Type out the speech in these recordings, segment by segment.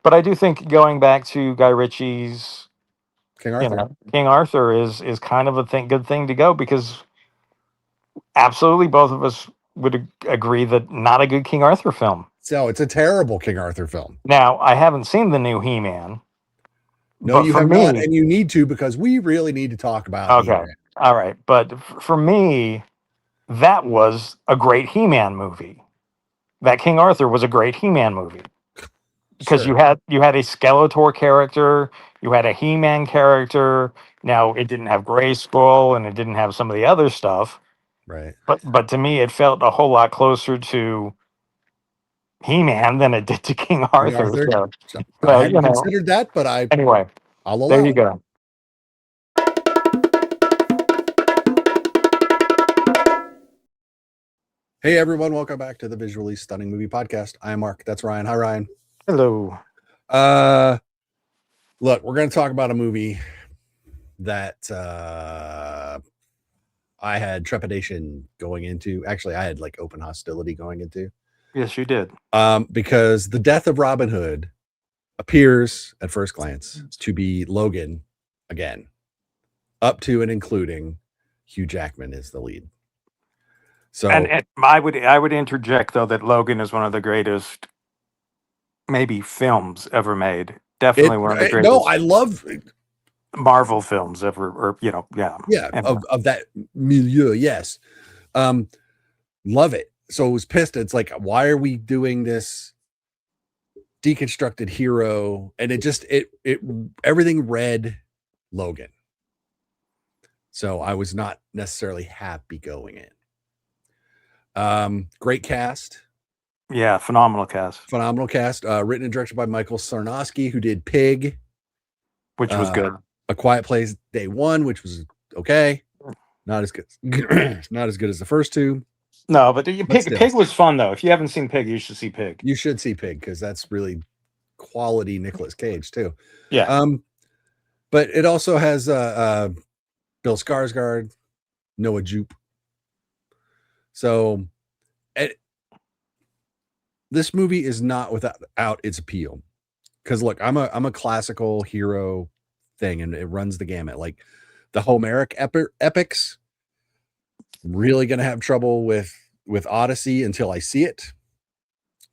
But I do think going back to Guy Ritchie's, King Arthur. King Arthur is kind of a good thing to go, because absolutely both of us would agree that not a good King Arthur film. So it's a terrible King Arthur film. Now, I haven't seen the new He-Man, No, but you for have not, me, and you need to, because we really need to talk about okay, He-Man. all right, but for me, that was a great He-Man movie. That King Arthur was a great He-Man movie, because Sure. you had a Skeletor character, you had a He-Man character. Now, it didn't have Grayskull and it didn't have some of the other stuff, Right. but to me, it felt a whole lot closer to He-Man than it did to King King Arthur. Arthur. So, So I so hadn't considered that, but anyway, I'll there allow you it. go. Hey everyone, welcome back to the Visually Stunning Movie Podcast. I'm Mark. That's Ryan. Hi Ryan. Hello. Look, we're going to talk about a movie that I had trepidation going into. Actually, I had like open hostility going into. Yes, you did. Because the death of Robin Hood appears at first glance to be Logan again, up to and including Hugh Jackman is the lead. So And I would interject, though, that Logan is one of the greatest, maybe, films ever made. Definitely one of the greatest I love Marvel films ever, or yeah, Anyway. of that milieu, yes. Love it. So it was pissed. It's like, why are we doing this deconstructed hero? And it everything read Logan. So I was not necessarily happy going in. Great cast. Yeah, phenomenal cast. Phenomenal cast. Written and directed by Michael Sarnoski, who did Pig, Which was good. A Quiet Place Day One, which was okay. Not as good. Not as good as the first two. No, but still. Pig was fun, though. If you haven't seen Pig, you should see Pig. You should see Pig, because that's really quality Nicolas Cage too. Yeah. But it also has Bill Skarsgård, Noah Jupe. So this movie is not without its appeal. Because look, I'm a classical hero thing, and it runs the gamut. Like the Homeric epics, really gonna have trouble with Odyssey until I see it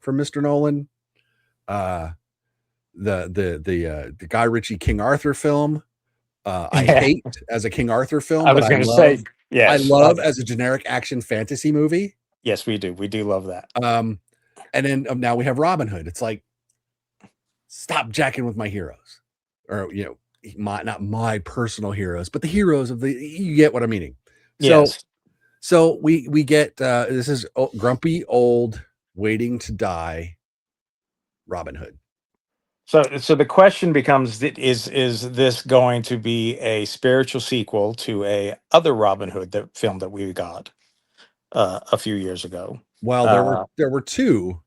from Mr. Nolan. The Guy Ritchie King Arthur film, I hate as a King Arthur film. I was going to say, yes, I love as a generic action fantasy movie. Yes, we do. We do love that. And then now we have Robin Hood. It's like, stop jacking with my heroes, or not my personal heroes, but the heroes of the. You get what I'm meaning. Yes. So we get this is grumpy old waiting to die Robin Hood. So the question becomes: Is this going to be a spiritual sequel to a other Robin Hood film that we got a few years ago? Well, there were two.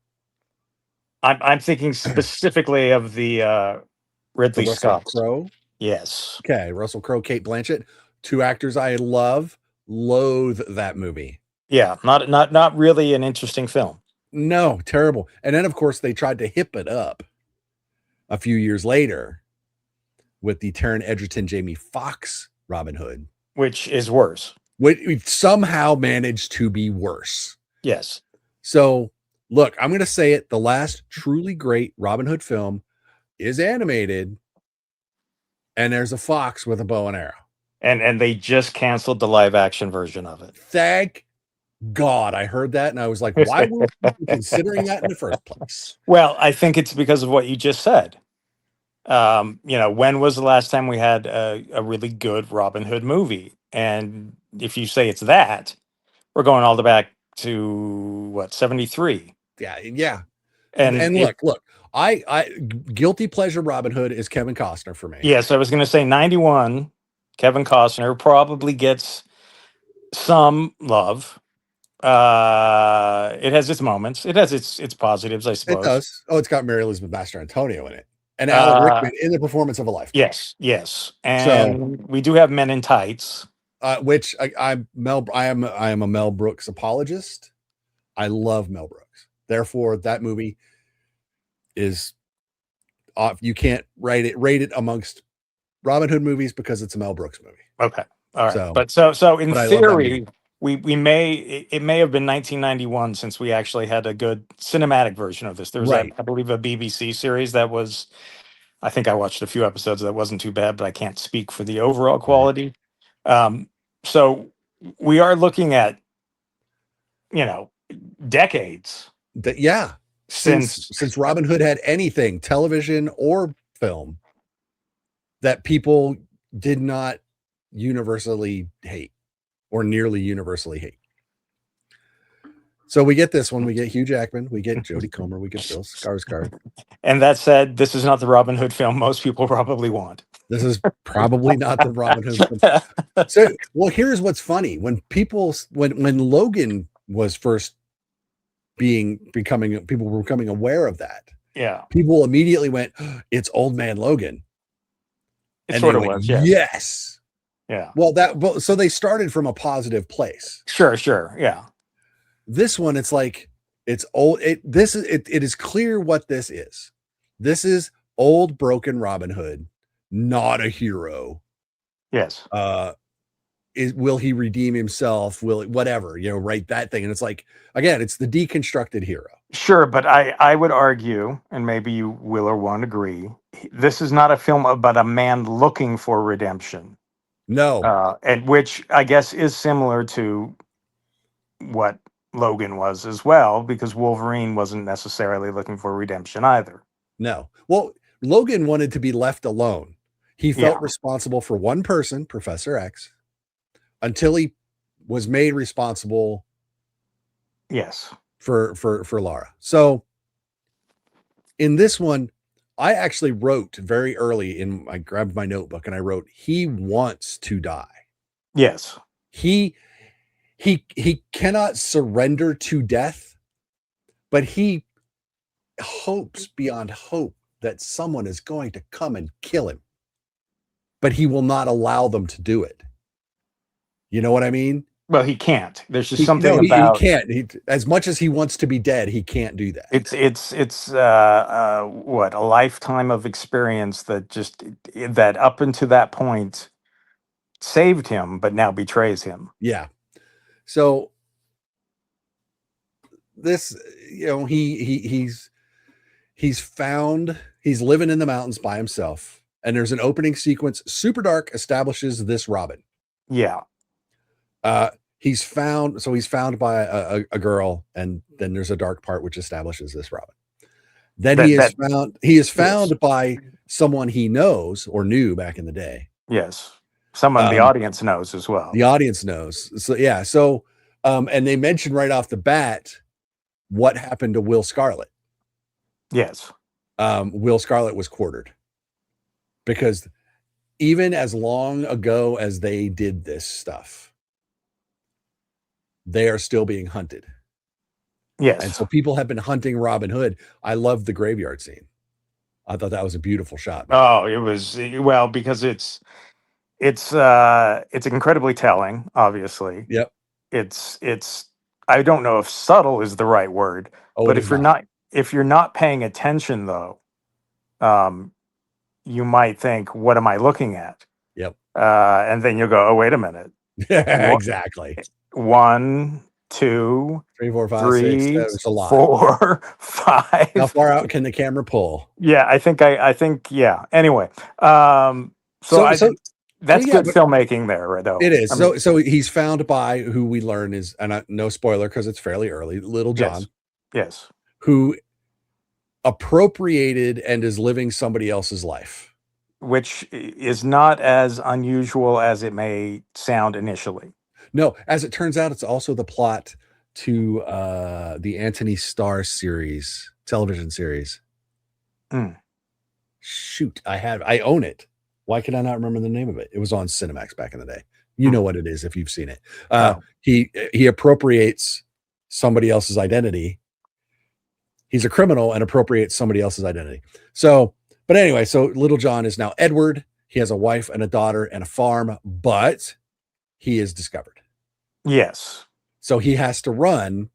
I'm thinking specifically of the Ridley Scott. Crowe. Yes. Okay, Russell Crowe, Cate Blanchett, two actors I loathe that movie. Yeah, not really an interesting film. No, terrible. And then of course they tried to hip it up a few years later with the Taron Egerton, Jamie Foxx Robin Hood, which is worse. We've somehow managed to be worse. Yes. So look, I'm going to say it. The last truly great Robin Hood film is animated, and there's a fox with a bow and arrow. And they just canceled the live action version of it. Thank God. I heard that, and I was like, why were we considering that in the first place? Well, I think it's because of what you just said. When was the last time we had a really good Robin Hood movie? And if you say it's that, we're going all the back to what, 73? Yeah. And look, I guilty pleasure Robin Hood is Kevin Costner for me. Yes, I was going to say 91. Kevin Costner probably gets some love. It has its moments. It has its positives, I suppose. It does. Oh, it's got Mary Elizabeth Mastrantonio in it, and Alan Rickman in the performance of a lifetime. Yes, and we do have Men in Tights, which I am a Mel Brooks apologist. I love Mel Brooks. Therefore, that movie is off. You can't rate it amongst Robin Hood movies because it's a Mel Brooks movie. Okay. All right. So, But so in but I love that movie. theory, we may it may have been 1991 since we actually had a good cinematic version of this. There was that, Right. I believe, a BBC series that was, I think I watched a few episodes that wasn't too bad, but I can't speak for the overall Right. quality. So we are looking at, decades Yeah. since. Since Robin Hood had anything, television or film, that people did not universally hate or nearly universally hate. So we get this one. We get Hugh Jackman. We get Jodie Comer. We get Bill Skarsgård. And that said, this is not the Robin Hood film most people probably want. This is probably not the Robin Hood film. So, well, here's what's funny. When Logan was first people were becoming aware of that. Yeah. People immediately went, it's Old Man Logan. It sort of went, was, yeah. yes. Yeah. Well, so they started from a positive place. Sure. Yeah. This one, it's like, it's old. It is clear what this is. This is old broken Robin Hood, not a hero. Yes. Will he redeem himself? Will it, whatever, write that thing. And it's like, again, it's the deconstructed hero. Sure, but I would argue, and maybe you will or won't agree, this is not a film about a man looking for redemption. No. And which I guess is similar to what Logan was as well, because Wolverine wasn't necessarily looking for redemption either. No. Well, Logan wanted to be left alone. He felt responsible for one person, Professor X, until he was made responsible. Yes. For Lara. So in this one, I actually wrote very early I grabbed my notebook and I wrote, he wants to die. Yes. He cannot surrender to death, but he hopes beyond hope that someone is going to come and kill him, but he will not allow them to do it. You know what I mean? Well, he can't. There's just something about he can't. As much as he wants to be dead, he can't do that. It's what, a lifetime of experience that up until that point saved him, but now betrays him. Yeah. So this, he's living in the mountains by himself, and there's an opening sequence. Super Dark establishes this Robin. Yeah. He's found by a girl, and then there's a dark part which establishes this Robin. Then he is found by someone he knows or knew back in the day. Yes. Someone the audience knows as well. The audience knows. So yeah. So and they mentioned right off the bat what happened to Will Scarlet. Yes. Will Scarlet was quartered, because even as long ago as they did this stuff, they are still being hunted. Yes. And so people have been hunting Robin Hood. I love the graveyard scene. I thought that was a beautiful shot. Oh, it was, well, because it's incredibly telling, obviously. Yep. It's I don't know if subtle is the right word, but if you're not paying attention though, you might think, what am I looking at? Yep. And then you'll go, oh, wait a minute. Exactly. 1, 2, 3, 4, 5, 3, 6. That's a lot. 4, 5. How far out can the camera pull? Yeah, I think yeah. Anyway, that's good filmmaking there, though. It is. So he's found by who we learn is, and no spoiler because it's fairly early, Little John. Yes. Who appropriated and is living somebody else's life, which is not as unusual as it may sound initially. No, as it turns out, it's also the plot to the Anthony Starr television series. Shoot, I own it. Why can I not remember the name of it? It was on Cinemax back in the day. You know what it is if you've seen it. He appropriates somebody else's identity. He's a criminal and appropriates somebody else's identity. So, but anyway, so Little John is now Edward. He has a wife and a daughter and a farm, but he is discovered. Yes. So he has to run,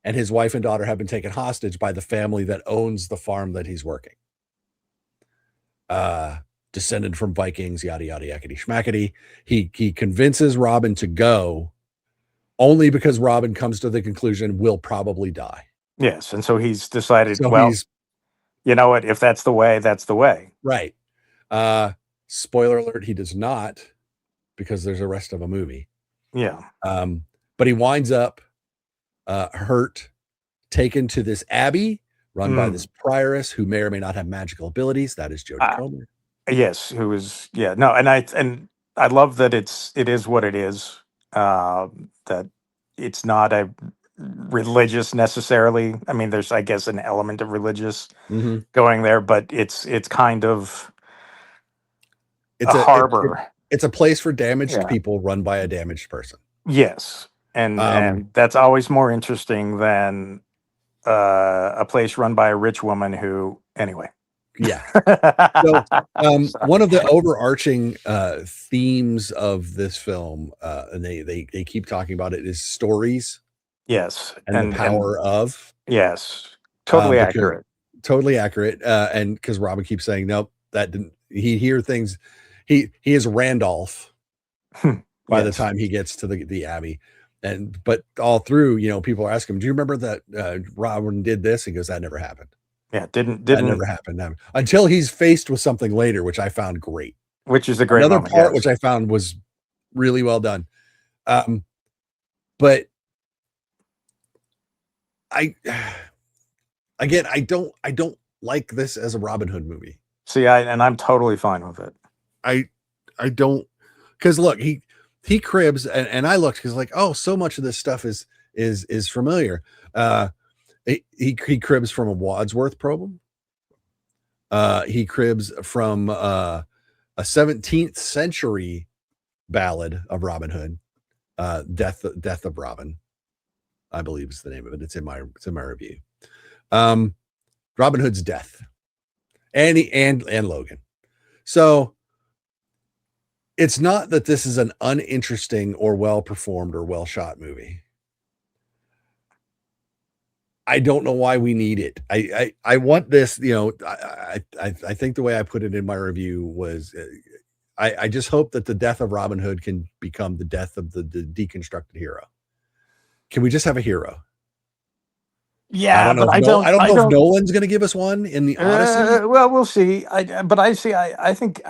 and his wife and daughter have been taken hostage by the family that owns the farm that he's working. uh, descended from Vikings, yada yada yakety schmackety. He convinces Robin to go only because Robin comes to the conclusion we'll probably die. Yes, and so he's decided, So well, he's you know what? If that's the way, that's the way. right. Uh, Spoiler alert: he does not, because there's the rest of a movie. Yeah. But he winds up hurt, taken to this abbey run by this prioress who may or may not have magical abilities. That is Jodie Uh, Comer. yes, who is, yeah, no, and I love that it is what it is. That it's not a religious necessarily. I mean, there's, I guess, an element of religious Mm-hmm. going there, but it's kind of a It's harbor. it's a place for damaged Yeah. people run by a damaged person. Yes, and that's always more interesting than a place run by a rich woman who, anyway. Yeah. So one of the overarching themes of this film, and they keep talking about it, is stories Yes, and the and power of. yes, totally Because accurate. totally accurate, and because Robin keeps saying nope, that didn't. He hear things. He is Randolph by the Yes, time he gets to the abbey, and but all through, people ask him, "Do you remember that Robin did this?" He goes, "That never happened. yeah, That never happened." Until he's faced with something later, which I found great. which is a great Another moment. part which Yes, I found was really well done. But I again, I don't like this as a Robin Hood movie. see, I'm totally fine with it. I don't, because look, he cribs, and I looked because like, oh, so much of this stuff is familiar. He cribs from a Wadsworth program. He cribs from a 17th century ballad of Robin Hood, Death of Robin, I believe is the name of it. It's in my review. Robin Hood's death, and Logan. So it's not that this is an uninteresting or well performed or well shot movie. I don't know why we need it. I want this. I think the way I put it in my review was, I just hope that the death of Robin Hood can become the death of the deconstructed hero. Can we just have a hero? I Yeah, don't know but if I don't know if Nolan's going to give us one in the Odyssey. Well, we'll see. But I see. I think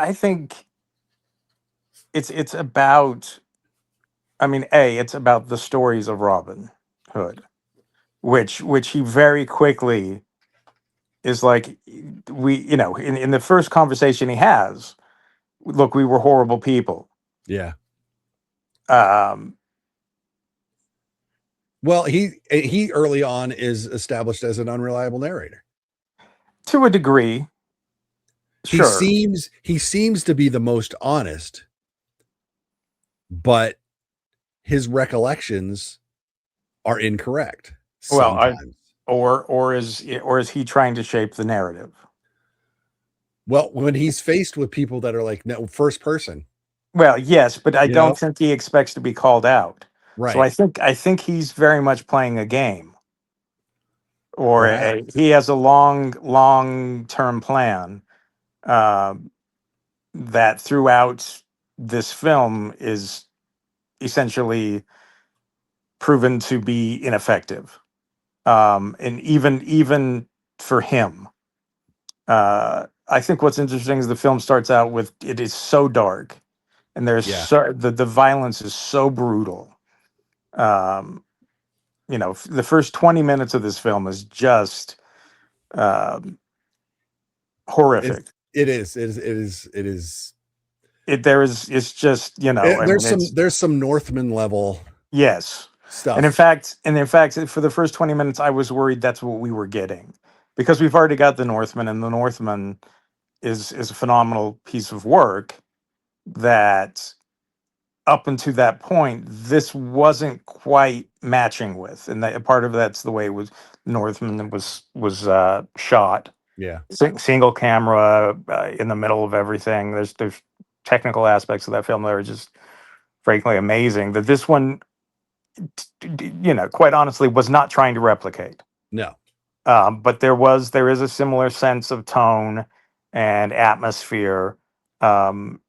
it's about. I mean, it's about the stories of Robin Hood, which he very quickly is like, in the first conversation he has, look, we were horrible people. Yeah. Um, Well, he early on is established as an unreliable narrator. to a degree, He sure. seems to be the most honest, but his recollections are incorrect Well, sometimes. or is he trying to shape the narrative? Well, when he's faced with people that are like, no, first person, Well, yes, but I you know, don't think he expects to be called out. So right? I think he's very much playing a game, or Perhaps, he has a long term plan, um, that throughout this film is essentially proven to be ineffective. And even for him, I think what's interesting is the film starts out with, it is so dark, and yeah, the violence is so brutal. Um, the first 20 minutes of this film is just um, it's horrific. it is. It's just, I mean, it's, There's some Northman level yes. And in stuff. fact, for the first 20 minutes, I was worried that's what we were getting, because we've already got the Northman, and the Northman is a phenomenal piece of work that up until that point, this wasn't quite matching with, and that part of that's the way it was Northman was shot. Yeah, Single camera, in the middle of everything. There's technical aspects of that film that are just frankly amazing. That this one, quite honestly, was not trying to replicate. no, But there is a similar sense of tone, and atmosphere. And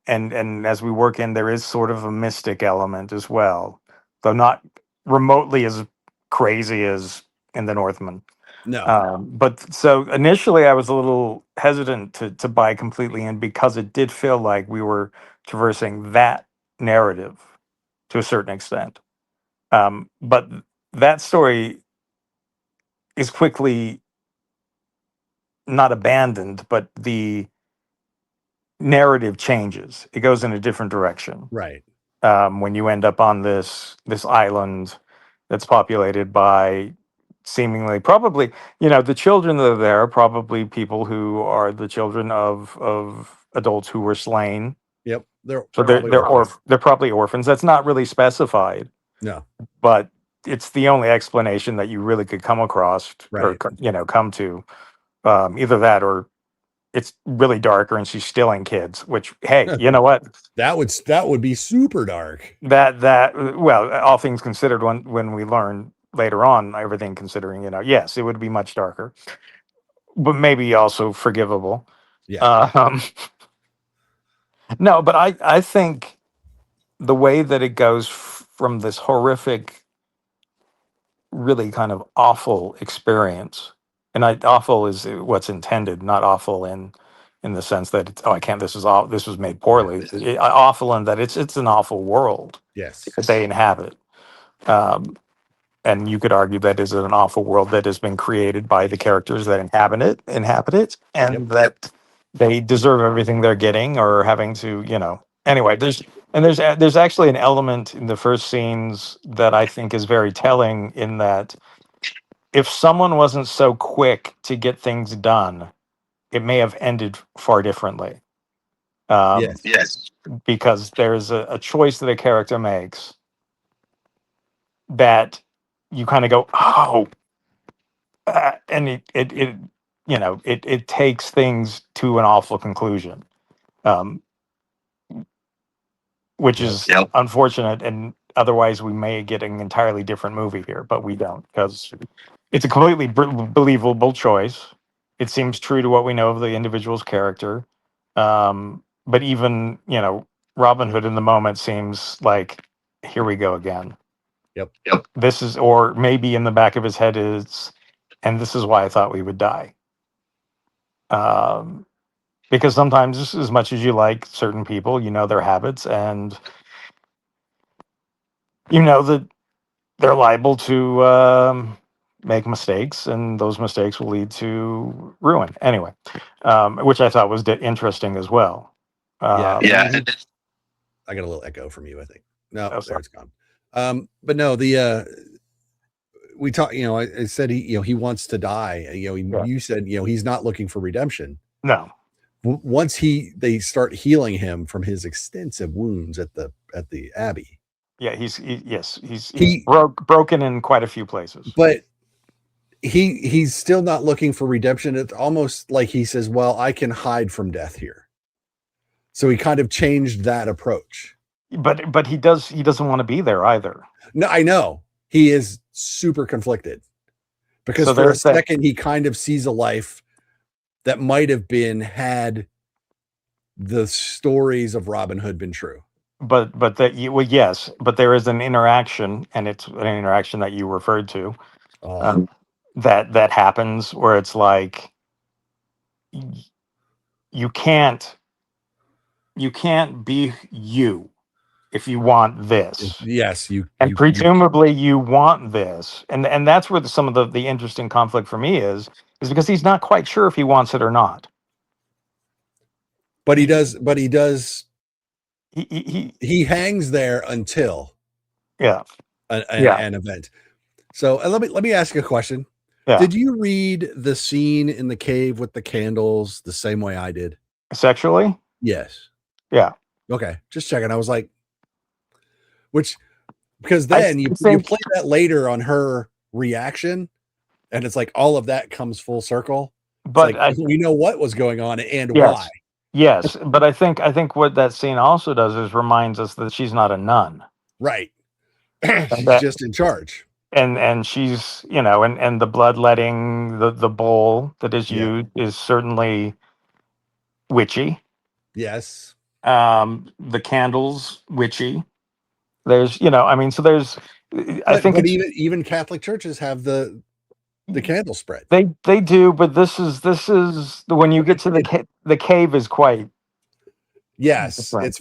as we work in, there is sort of a mystic element as well, though not remotely as crazy as in the Northman. No. But so initially, I was a little hesitant to buy completely in because it did feel like we were traversing that narrative to a certain extent. But that story is quickly not abandoned, but the narrative changes. It goes in a different direction. Right. When you end up on this island that's populated by seemingly probably, the children that are there are probably people who are the children of adults who were slain. Yep. They're So probably orphans. they're probably orphans. That's not really specified, No. but it's the only explanation that you really could come across or Right. come to. Either that or it's really darker and she's stealing kids. Which, hey, you know what? That would be super dark. That well, all things considered, when we learn later on, everything considering, yes, it would be much darker, but maybe also forgivable. Yeah. Um, no, but I think the way that it goes from this horrific, really kind of awful experience, and awful is what's intended, not awful in the sense that it's, oh, I can't. This was made poorly. Awful in that it's an awful world Yes. that they inhabit. Um, and you could argue that is an awful world that has been created by the characters that inhabit it, Yep. and that they deserve everything they're getting or having to, anyway. There's actually an element in the first scenes that I think is very telling, in that if someone wasn't so quick to get things done, it may have ended far differently. Yes. Yes, because there's a choice that a character makes that you kind of go, oh, and it takes things to an awful conclusion, um, which Yep. is unfortunate. And otherwise, we may get an entirely different movie here, but we don't, because it's a completely believable choice. It seems true to what we know of the individual's character. But even, Robin Hood in the moment seems like, here we go again. Yep. This is, or maybe in the back of his head is, and this is why I thought we would die. Um, because sometimes, as much as you like certain people, you know their habits, and you know that they're liable to make mistakes, and those mistakes will lead to ruin. Anyway, which I thought was interesting as well. Yeah. Yeah. I got a little echo from you, I think. No, Oh, there sorry. it's gone. But no, we talked, I said he wants to die. Yeah. You said, he's not looking for redemption. No. Once they start healing him from his extensive wounds at the abbey. Yeah, he's broken in quite a few places. But he's still not looking for redemption. It's almost like he says, well, I can hide from death here. So he kind of changed that approach. But he doesn't want to be there either. No, I know. He is super conflicted, because So for a there's that. second he kind of sees a life that might have been, had the stories of Robin Hood been true. But well, yes, but there is an interaction, and it's an interaction that you referred to, Oh, that happens where it's like, you can't be you if you want this. yes, And presumably you want this, and that's where some of the interesting conflict for me is because he's not quite sure if he wants it or not. but he does. He He hangs there until yeah, an event. So let me ask you a question. yeah. Did you read the scene in the cave with the candles the same way I did? Sexually? Yes. Yeah. Okay, just checking. I was like, because I then you think, play that later on her reaction, and it's like all of that comes full circle. It's but like we know what was going on and why. yes, but I think what that scene also does is reminds us that she's not a nun. Right. And She's that, just in charge. and she's, and the bloodletting, the bowl that is Yeah. used is certainly witchy. Yes. The candles, witchy. There's, I mean, so there's. I think But it's even Catholic churches have the candle spread. they do, but this is when you get to the cave is quite Yes, different. it's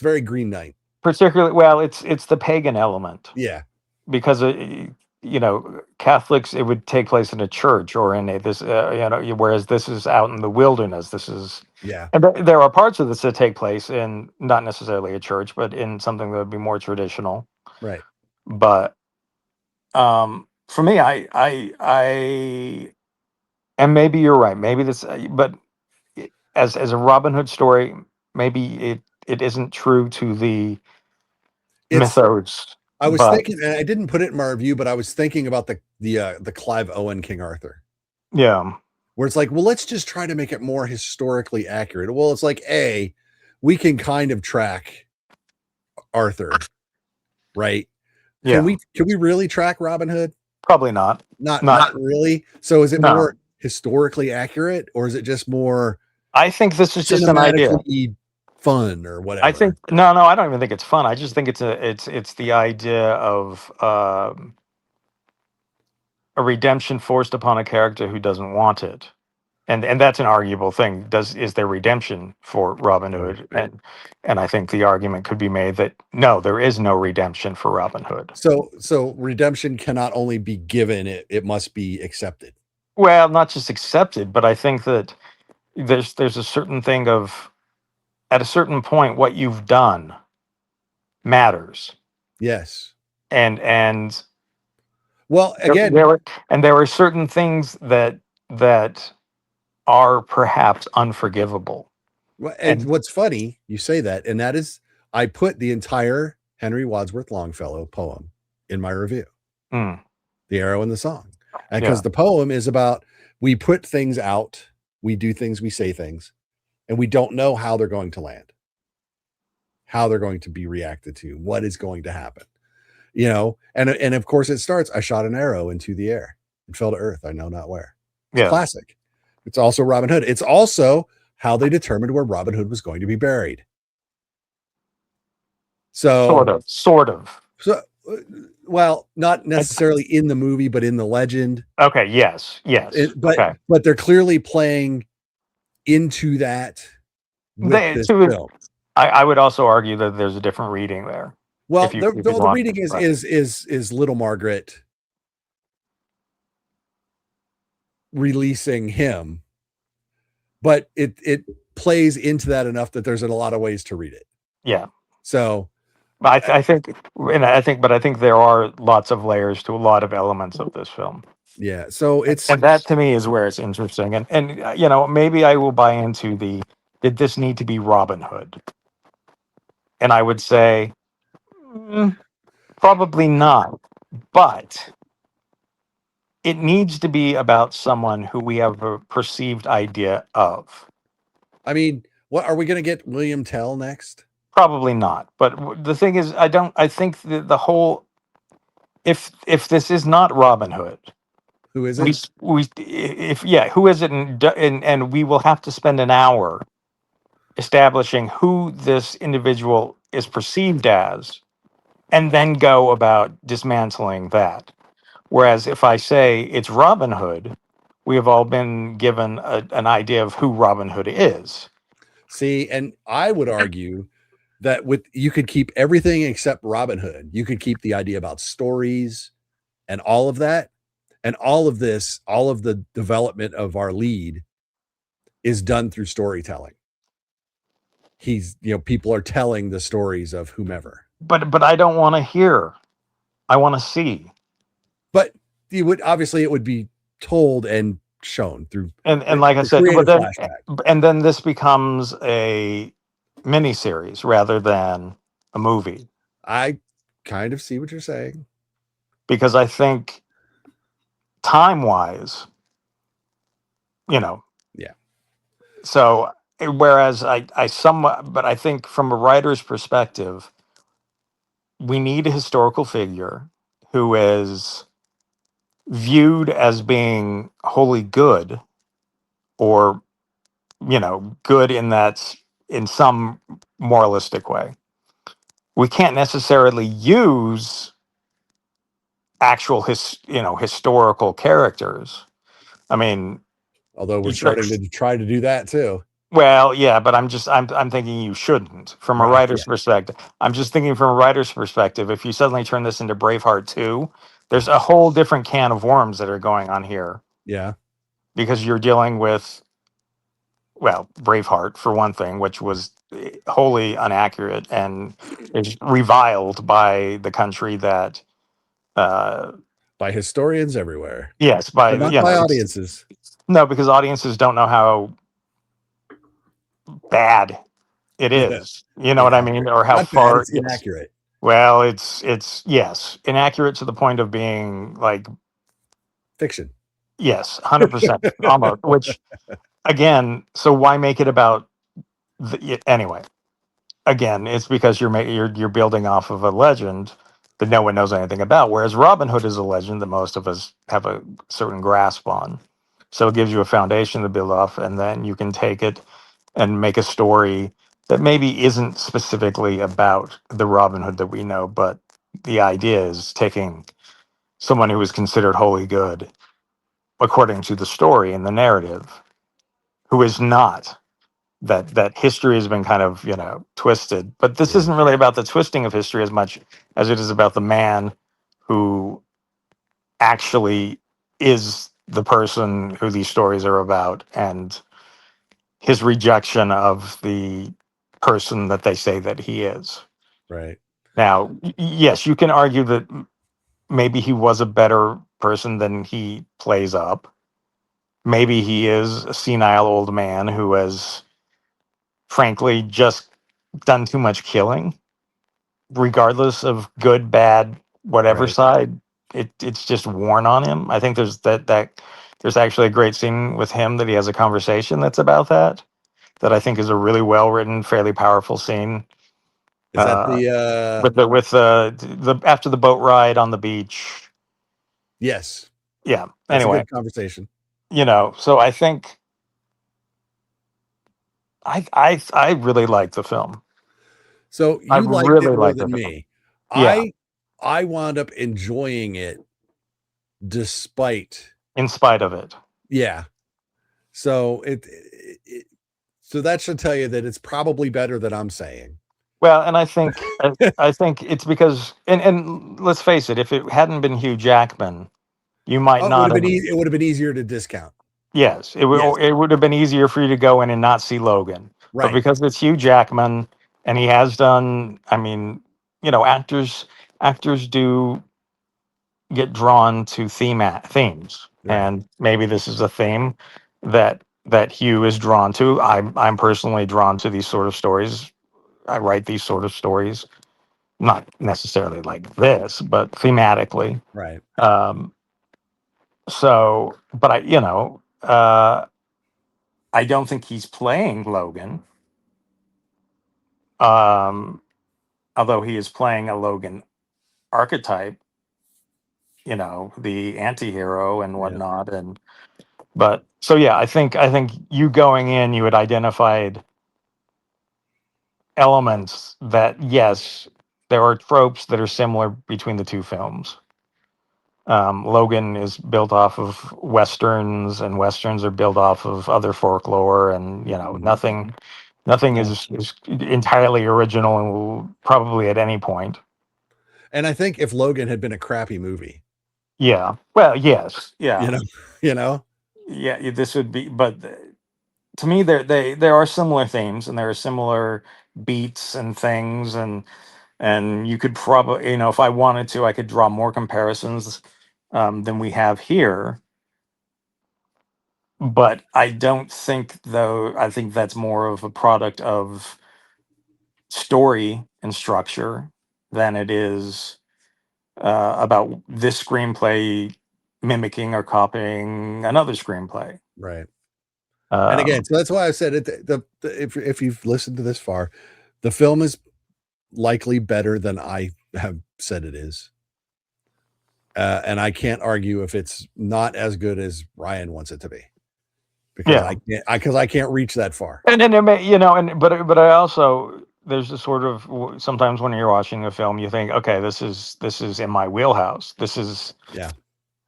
very Green Knight. Particularly, well, it's the pagan element Yeah, because Catholics, it would take place in a church or in whereas this is out in the wilderness. This is yeah. and there are parts of this that take place in not necessarily a church, but in something that would be more traditional. Right. But for me, I and maybe you're right. Maybe this, but as a Robin Hood story, maybe it isn't true to the It's mythos. I was But thinking, and I didn't put it in my review, but I was thinking about the Clive Owen King Arthur, yeah, where it's like, well, let's just try to make it more historically accurate. Well, it's like, we can kind of track Arthur, right? yeah, Can we really track Robin Hood? probably not. Not Not really. So is it no. more historically accurate, or is it just more I think this is just an idea. cinematically fun or I whatever? think no, I don't even think it's fun. I just think it's the idea of a redemption forced upon a character who doesn't want it. And that's an arguable thing. Is there redemption for Robin Right. Hood? And I think the argument could be made that no, there is no redemption for Robin Hood. So redemption cannot only be given, it must be accepted. Well, not just accepted, but I think that there's a certain thing of at a certain point what you've done matters. Yes. And Well, there, again, there are there are certain things that are perhaps unforgivable. and And what's funny, you say that, and that is, I put the entire Henry Wadsworth Longfellow poem in my review, mm, The Arrow and the Song. And because yeah, the poem is about, we put things out, we do things, we say things, and we don't know how they're going to land, how they're going to be reacted to, what is going to happen. And of course it starts, I shot an arrow into the air and fell to earth, I know not where. It's yeah, classic. It's also Robin Hood. It's also how they determined where Robin Hood was going to be buried. sort So, of, sort of. so well, not I- necessarily in the movie, but in the legend. Okay, yes, yes, But okay. they're clearly playing into that with They this to film. I would also argue that there's a different reading there. Well, If you the want, reading right. is Little Margaret releasing him, but it plays into that enough that there's a lot of ways to read it. Yeah. So I think, but I think there are lots of layers to a lot of elements of this film, yeah, so it's and that to me is where it's interesting. And maybe I will buy into the did this need to be Robin Hood? And I would say probably not, but it needs to be about someone who we have a perceived idea of. I mean, what are we going to get William Tell next? Probably not. But the thing is, I don't. I think the whole if this is not Robin Hood, Who is we it? s- we if yeah, who is it? And we will have to spend an hour establishing who this individual is perceived as, and then go about dismantling that. Whereas if I say it's Robin Hood, we have all been given an idea of who Robin Hood is. See, and I would argue that with you could keep everything except Robin Hood. You could keep the idea about stories and all of that. And all of this, all of the development of our lead is done through storytelling. People are telling the stories of whomever. But I don't want to hear. I want to see. But it would be told and shown through And like I the said, creative flashback. and then this becomes a miniseries rather than a movie I kind of see what you're saying. because I think time wise, you know, Yeah. so whereas I somewhat, but I think from a writer's perspective, we need a historical figure who is viewed as being wholly good or good in some moralistic way. We can't necessarily use actual historical characters. I mean, Although we're you should, starting to try to do that too. well, yeah, but I'm thinking you shouldn't from a Right. Yeah. writer's perspective. I'm just thinking from a writer's perspective. If you suddenly turn this into Braveheart 2, there's a whole different can of worms that are going on here Yeah. because you're dealing with, well, Braveheart for one thing, which was wholly inaccurate and is reviled by the country that, uh, By historians everywhere, yes, by but not by audiences. no, because audiences don't know how bad it Yeah. is. You know what I Yeah. mean, or how Not bad. far. It's Yes. inaccurate. Well, it's yes, inaccurate to the point of being like, Fiction. yes, 100% almost. Which again, so why make it about anyway? Again, it's because you're building off of a legend that no one knows anything about. Whereas Robin Hood is a legend that most of us have a certain grasp on. So it gives you a foundation to build off, and then you can take it and make a story that maybe isn't specifically about the Robin Hood that we know, but the idea is taking someone who is considered wholly good, according to the story and the narrative, who is not. That history has been kind of twisted, but this Yeah. isn't really about the twisting of history as much as it is about the man who actually is the person who these stories are about, and his rejection of the person that they say that he is. Right. Now, yes, you can argue that maybe he was a better person than he plays up. Maybe he is a senile old man who has, frankly, just done too much killing, regardless of good, bad, whatever Right. side. It's just worn on him. I think there's actually a great scene with him that he has a conversation that's about that I think is a really well written, fairly powerful scene. Is that Uh, the with the after the boat ride on the beach. yes. Yeah. That's a Anyway, good conversation. so I think I really like the film. So I you liked it really more like the than film. me. Yeah, I wound up enjoying it despite in spite of it. yeah. So so that should tell you that it's probably better than I'm saying. Well, and I think it's because, and let's face it, if it hadn't been Hugh Jackman, you might Oh, it would not have been have. it would have been easier to discount. Yes, Yes. it would have been easier for you to go in and not see Logan, but Right. because it's Hugh Jackman and he has done, I mean, actors do get drawn to themes, Right. and maybe this is a theme that Hugh is drawn to. I'm personally drawn to these sort of stories. I write these sort of stories, not necessarily like this, but thematically. Right. Um, but I don't think he's playing Logan, um, although he is playing a Logan archetype, the anti-hero and Yeah. whatnot. And but so yeah, I think you going in, you had identified elements that, yes, there are tropes that are similar between the two films. Logan is built off of westerns, and westerns are built off of other folklore, and Mhm. nothing No. is entirely original, probably at any point. And I think if Logan had been a crappy movie, Yeah. Well, yes. you Yeah. know, you know, Yeah. This would be, but to me, there are similar themes, and there are similar beats and things, and you could probably, if I wanted to, I could draw more comparisons than we have here. But I don't think, though, I think that's more of a product of story and structure than it is about this screenplay mimicking or copying another screenplay. right. And again, Um, so that's why I said it. If you've listened to this far, the film is likely better than I have said it is. And I can't argue if it's not as good as Ryan wants it to be. because Yeah. I can't reach that far. And then it may, and but I also there's this sort of sometimes when you're watching a film, you think, okay, this is in my wheelhouse. This is, Yeah.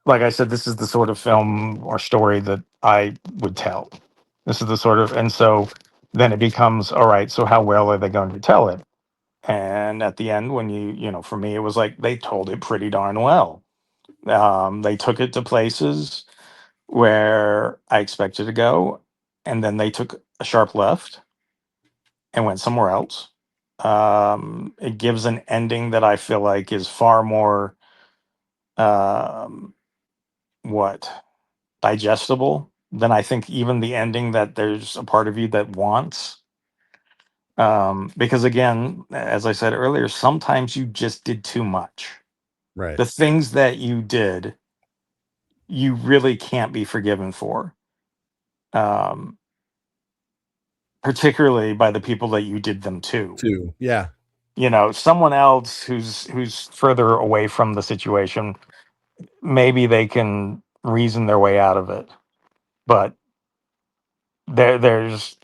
like I said, this is the sort of film or story that I would tell. This is the sort of, and so then it becomes, all right. So how well are they going to tell it? And at the end, when for me, it was like they told it pretty darn well. They took it to places where I expected to go, and then they took a sharp left and went somewhere else. It gives an ending that I feel like is far more um, what digestible than I think even the ending that there's a part of you that wants. Because again, as I said earlier, sometimes you just did too much. Right. The things that you did, you really can't be forgiven for. Um, Particularly by the people that you did them to. Too. Yeah. Someone else who's further away from the situation, maybe they can reason their way out of it. But there's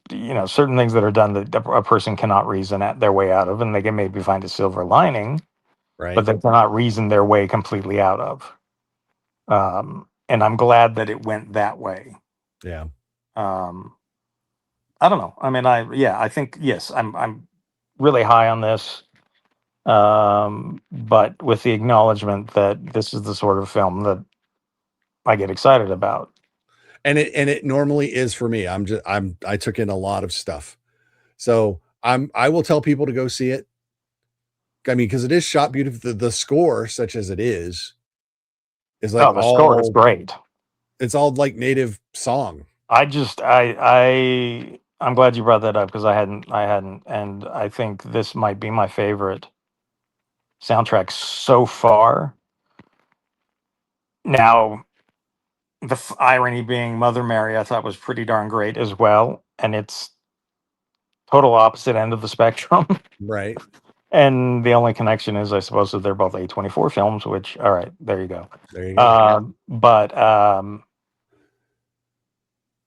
certain things that are done that a person cannot reason their way out of, and they can maybe find a silver lining, but Right. they cannot reason their way completely out of. And I'm glad that it went that way. Yeah. Um, I don't know. I mean, I think yes, I'm really high on this, but with the acknowledgement that this is the sort of film that I get excited about. And it normally is for me. I took in a lot of stuff. So I will tell people to go see it. I mean, because it is shot beautifully. The score, such as it is like Oh, the score is all great. it's all like native song. I just I'm glad you brought that up because I hadn't, and I think this might be my favorite soundtrack so far. Now, the irony being Mother Mary, I thought was pretty darn great as well, and it's total opposite end of the spectrum. Right. And the only connection is, I suppose, that they're both A24 films. Which, all right, there you go. There you go. But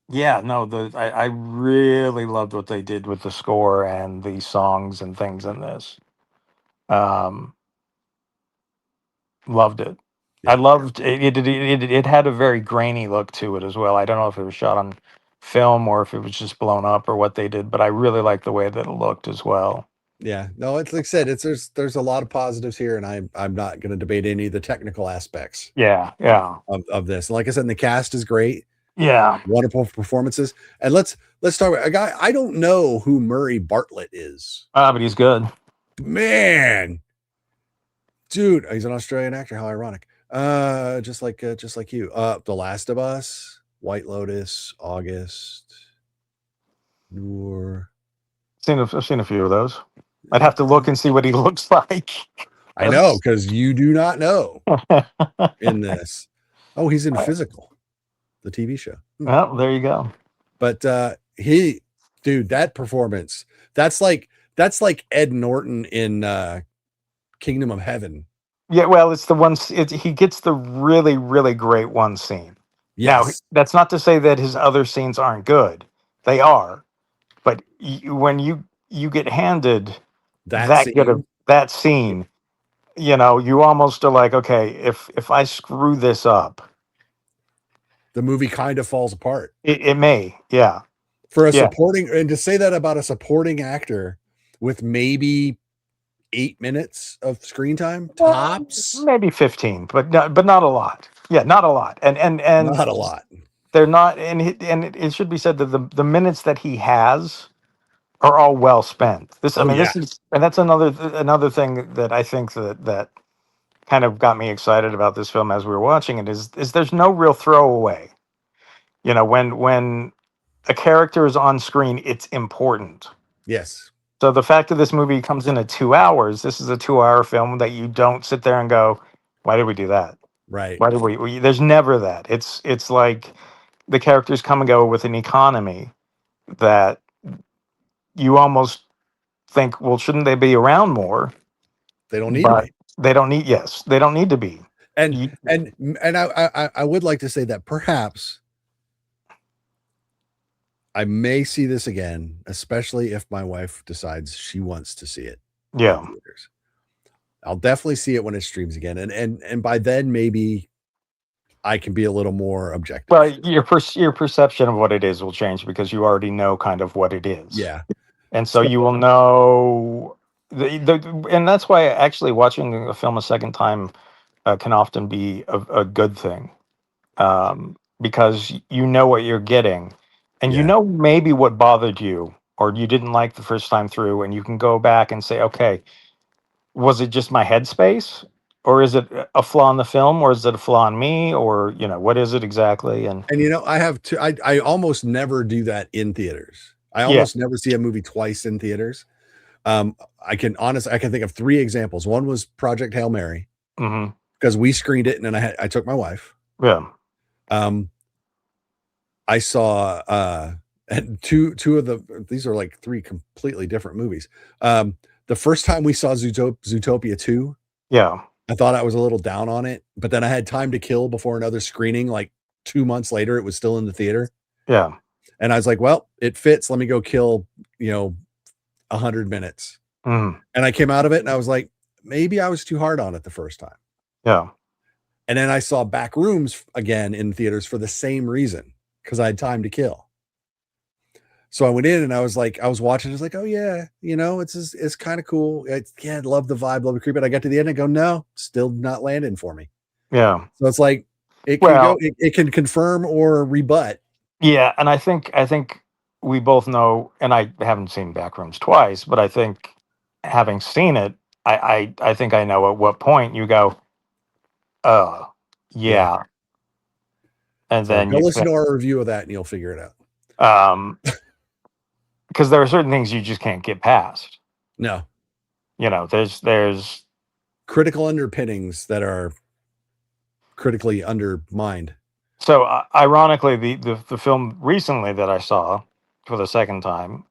yeah, no, I really loved what they did with the score and the songs and things in this. Um, Loved it. I Yeah. loved it. It had a very grainy look to it as well. I don't know if it was shot on film or if it was just blown up or what they did, but I really liked the way that it looked as well. Yeah. No, it's like I said, there's a lot of positives here, and I'm not going to debate any of the technical aspects Yeah, yeah, of this. And like I said, the cast is great, yeah. wonderful performances. And let's talk about a guy. I don't know who Murray Bartlett is. But he's good. Man, dude, he's an Australian actor. How ironic. Just like you. The Last of Us, White Lotus, August, Noor. I've seen a few of those. I'd have to look and see what he looks like. I know, because you do not know in this. Oh, he's in Physical, the TV show. Well, there you go. But dude, that performance, that's like Ed Norton in Kingdom of Heaven. Yeah, well, it's the one. He gets the really, really great one scene. Now, Yes, that's not to say that his other scenes aren't good. They are, but when you get handed that that good of scene. that scene, you almost are like, okay, if I screw this up, The movie kind of falls apart. it may, yeah, For a yeah, supporting, and to say that about a supporting actor with maybe 8 minutes of screen time well, tops, maybe 15, but not a lot. Yeah, not a lot, and not a lot. they're not, and it should be said that the minutes that he has are all well spent. I Oh mean, yeah, this is, and that's another thing that I think that kind of got me excited about this film as we were watching it is there's no real throwaway. When a character is on screen, it's important. yes, So the fact that this movie comes in at 2 hours, this is a 2 hour film that you don't sit there and go, why did we do that? right. Why did there's never that. It's like the characters come and go with an economy that you almost think, well, shouldn't they be around more? They don't need to But be. they don't need to be. And You, and and I would like to say that perhaps I may see this again, especially if my wife decides she wants to see it in Yeah. theaters. I'll definitely see it when it streams again, and by then maybe I can be a little more Well, objective. your perception of what it is will change because you already know kind of what it is, Yeah. and so So you will know and that's why actually watching a film a second time can often be a good thing, because you know what you're getting, and you yeah. know maybe what bothered you or you didn't like the first time through, and you can go back and say, okay, was it just my headspace, or is it a flaw in the film, or is it a flaw in me, or what is it exactly? And And I have to I almost never do that in theaters. I yeah. almost never see a movie twice in theaters. I can think of 3 examples. One was Project Hail Mary, Hmm. because we screened it and then I took my wife. Yeah. Um, I saw and two of these are like 3 completely different movies. The first time we saw Zootopia 2, Yeah. I thought I was a little down on it, but then I had time to kill before another screening, like 2 months later, it was still in the theater. Yeah. And I was like, well, it fits. Let me go kill, you know, 100 minutes. Mm. And I came out of it and I was like, maybe I was too hard on it the first time. Yeah. And then I saw Back Rooms again in theaters for the same reason, because I had time to kill. So I went in and I was watching, it's like, oh yeah, it's kind of cool. Yeah, love the vibe, love the creep. But I got to the end and go, no, still not landing for me. Yeah. So it's like Well, it can confirm or rebut. yeah, and I think we both know, and I haven't seen Backrooms twice, but I think having seen it, I think I know at what point you go, oh, Yeah. yeah, and So then go you listen think, to our review of that and you'll figure it out. um, because there are certain things you just can't get past. No. There's Critical underpinnings that are critically undermined. so ironically, the film recently that I saw for the second time,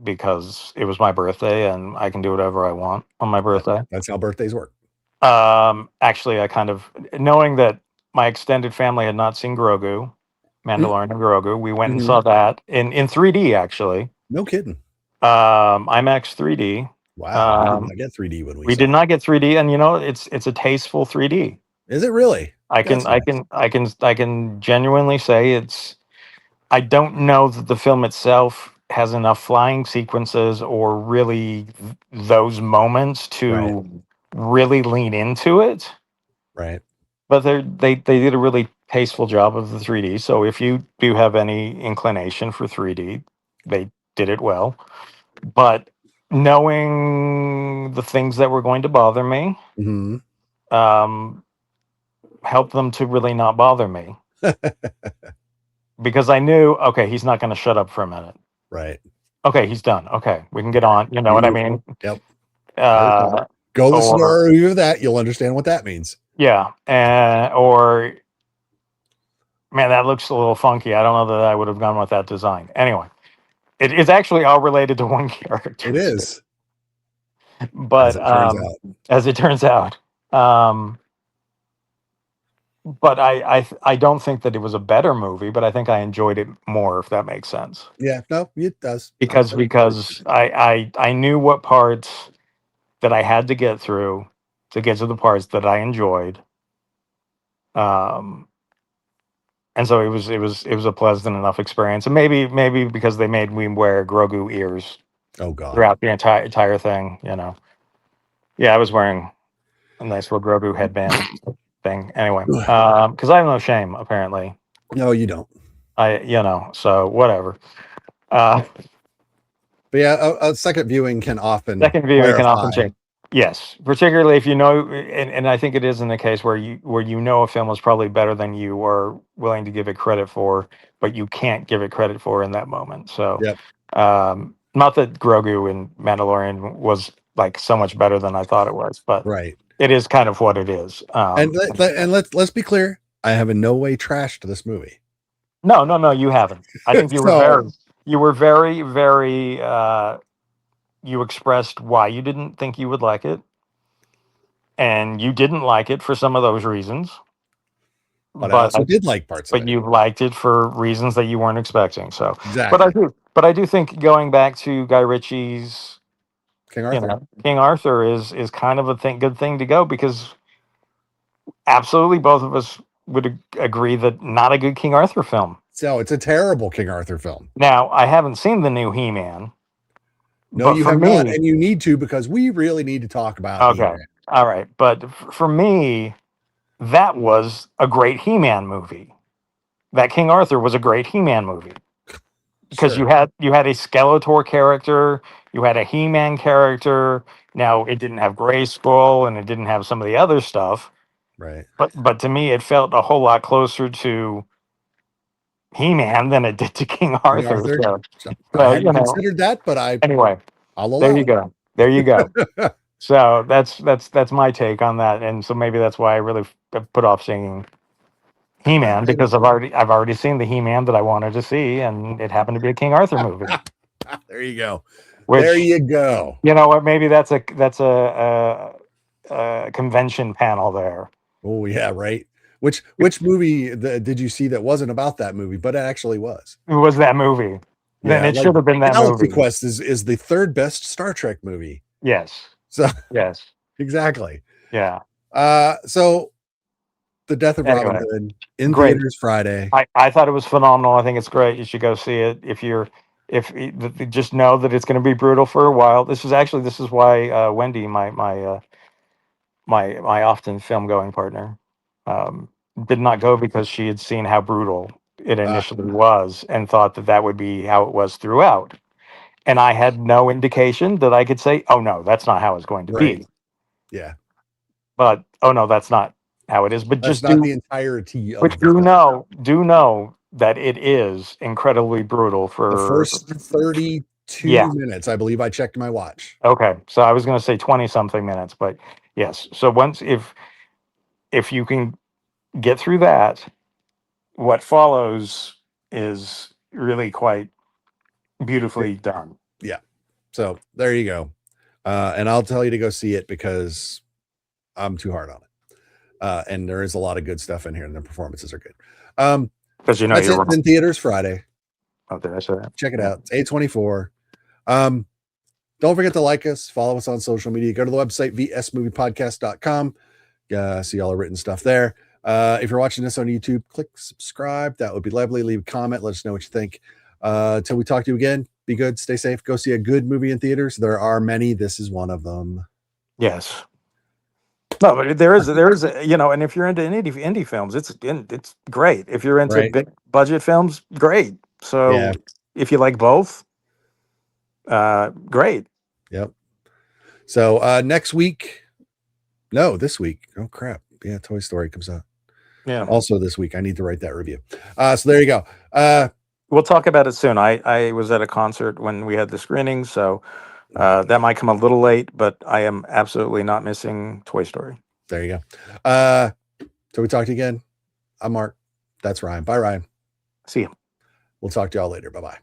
because it was my birthday and I can do whatever I want on my birthday. That's how birthdays work. Actually, I kind of, knowing that my extended family had not seen Grogu, Mm, Mandalorian and Grogu, we went and saw mhm. that in 3D actually, No kidding. IMAX 3D. Wow. We did Um, not get 3D when we we did saw it. not get 3D, and it's a tasteful 3D. Is it really? I can That's I nice. can I can I can genuinely say it's. I don't know that the film itself has enough flying sequences or really those moments Right. to really lean into it. Right. But they did a really tasteful job of the 3D. So if you do have any inclination for 3D, they did it well. But knowing the things that were going to bother me, Mhm. um, helped them to really not bother me, because I knew, okay, he's not going to shut up for a minute. Right. Okay, he's done. Okay, we can get Yeah. on. You know what I mean? Yep. Okay. Uh, Go listen to or our review of that. You'll understand what that means. yeah, or man, that looks a little funky. I don't know that I would have gone with that design. Anyway, it is actually all related to one It character, is, as but it turns out. as it turns out, um, but I don't think that it was a better movie, but I think I enjoyed it more, if that makes sense, Yeah. No, it does. because I knew what parts that I had to get through to get to the parts that I enjoyed. Um, and so it was a pleasant enough experience, and maybe because they made me wear Grogu ears Oh God. throughout the entire thing. Yeah, I was wearing a nice little Grogu headband thing. Anyway, because I have no shame apparently. No, you don't. So whatever. Uh, But yeah, a second viewing can often Second viewing can often clarify. change. Yes, particularly if and I think it is in the case where you know a film is probably better than you are willing to give it credit for, but you can't give it credit for in that moment. So, Yep. not that Grogu in Mandalorian was like so much better than I thought it was, but Right. it is kind of what it is. And let's be clear. I have in no way trashed this movie. No, no, no, you haven't. I think So you were very, very. You expressed why you didn't think you would like it, and you didn't like it for some of those reasons. but I but also did like parts of but it. you liked it for reasons that you weren't expecting. So, Exactly. but I do think going back to Guy Ritchie's, King Arthur. King Arthur is kind of a good thing to go, because absolutely both of us would agree that not a good King Arthur film. So it's a terrible King Arthur film. Now, I haven't seen the new He-Man, No, but you for have not, me, and you need to, because we really need to talk about okay, He-Man. all right, but for me, that was a great He-Man movie. That King Arthur was a great He-Man movie, because Sure. you had a Skeletor character, you had a He-Man character. Now, it didn't have Grayskull and it didn't have some of the other stuff, Right. but to me, it felt a whole lot closer to He-Man than it did to King King Arthur. Arthur. So, So I hadn't considered that, but anyway, I'll there allow you go. There you go. it. So that's my take on that, and so maybe that's why I really put off seeing He-Man, because I've already seen the He-Man that I wanted to see, and it happened to be a King Arthur movie. There you go. There Which, you go. you know what? Maybe that's a convention panel there. Oh yeah, right. Which movie did you see that wasn't about that movie, but it actually was? It was that movie. Then Yeah, it like should have been that Galaxy movie. Quest is the third best Star Trek movie. Yes. So Yes. exactly. Yeah. So the Death of Robin Anyway, Hood in great. theaters Friday. I thought it was phenomenal. I think it's great. You should go see it. Just know that it's going to be brutal for a while. This is why Wendy, my often film going partner, um, did not go, because she had seen how brutal it Uh, initially was and thought that that would be how it was throughout. And I had no indication that I could say, oh no, that's not how it's going to right. be. Yeah. But oh no, that's not how it is. But That's just not the entirety but of the film. do know that it is incredibly brutal The for, first 32 yeah. minutes, I believe I checked my watch. Okay. So I was going to say 20 something minutes, but yes. So once, if you can get through that, what follows is really quite beautifully done. Yeah. So there you go. And I'll tell you to go see it because I'm too hard on it. And there is a lot of good stuff in here, and the performances are good. Because That's you're it. wrong. In theaters Friday. Oh, did I say that? Check it out. It's 824. Don't forget to like us, follow us on social media. Go to the website, vsmoviepodcast.com. See all the written stuff there. If you're watching this on YouTube, click subscribe. That would be lovely. Leave a comment. Let us know what you think. Till we talk to you again, be good, stay safe, go see a good movie in theaters. There are many. This is one of them. Yes. No, but there is and if you're into indie films, it's great. If you're into Right. big budget films, great. Yeah. So if you like both, great. Yep. So next week, no, this week. Oh crap. Yeah, Toy Story comes out. Yeah. Also this week. I need to write that review. So there you go. We'll talk about it soon. I was at a concert when we had the screening, so that might come a little late, but I am absolutely not missing Toy Story. There you go. So we talk to you again. I'm Mark. That's Ryan. Bye, Ryan. See you. We'll talk to y'all later. Bye-bye.